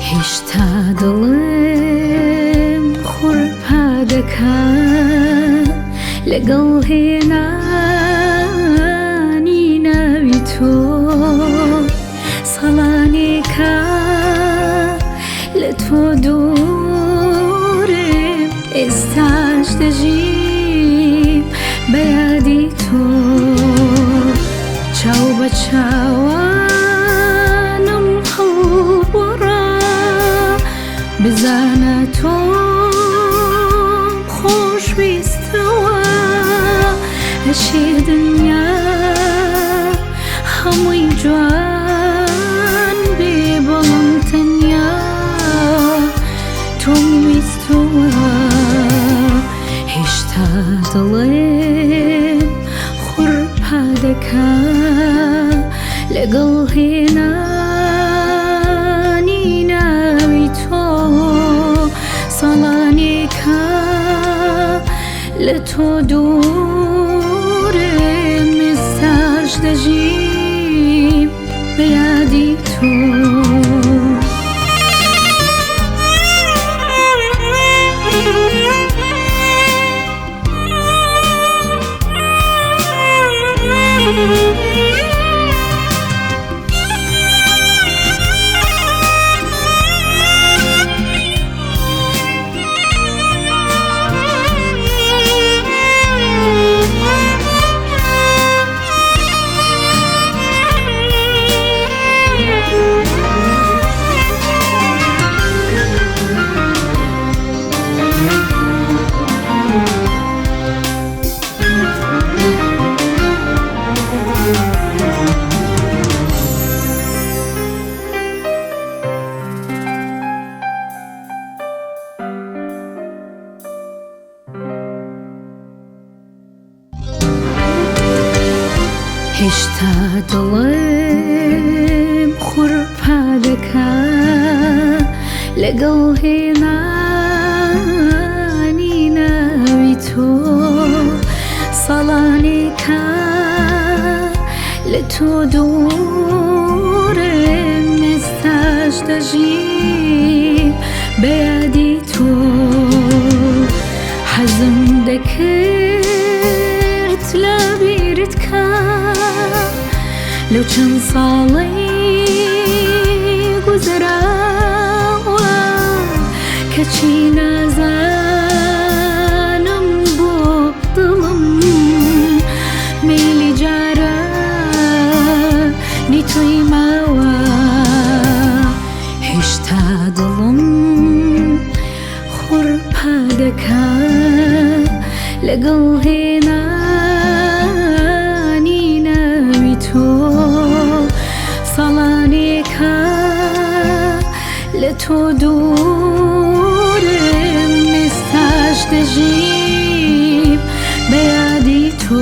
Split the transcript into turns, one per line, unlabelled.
هێشتا دڵم خوڕپا دەکات لەگەڵ هێنانی ناوی تۆ سەڵانێکە لە تۆ دوورم ئێستاش دەژیم بە یادی تۆ چاو بە چاوانم هەڵبڕا بزانە تۆم خۆشویستەوە هەشی دنیا هەمووی جوان بێ بەڵام تەنیا تۆم ویستەوە هێشتا دڵێم خوڕپا دەکات لەگەڵ هێنانی ناوی تۆ ساڵانێکە لە تۆ دوورم ئێستاش دەژیم بە یادی تۆ هێشتا دڵێم خوڕپا دەکات لەگەڵ هێنانی ناوی تۆ ساڵانێکە لە تۆ دوورم ئێستاش دەژیم بە یادی تۆ حەزم دەکرد لە بیرت کات لەو چەند ساڵەی گوزراوە کەچی نازانم بۆ دڵم مەیلی جارانی تۆی ماوە هێشتا دڵم خوڕپا دەکات لەگەڵ هێنانی ناوی تۆ ساڵانێکە لە تۆ دوورم ئێستاش دەژیم بە یادی تۆ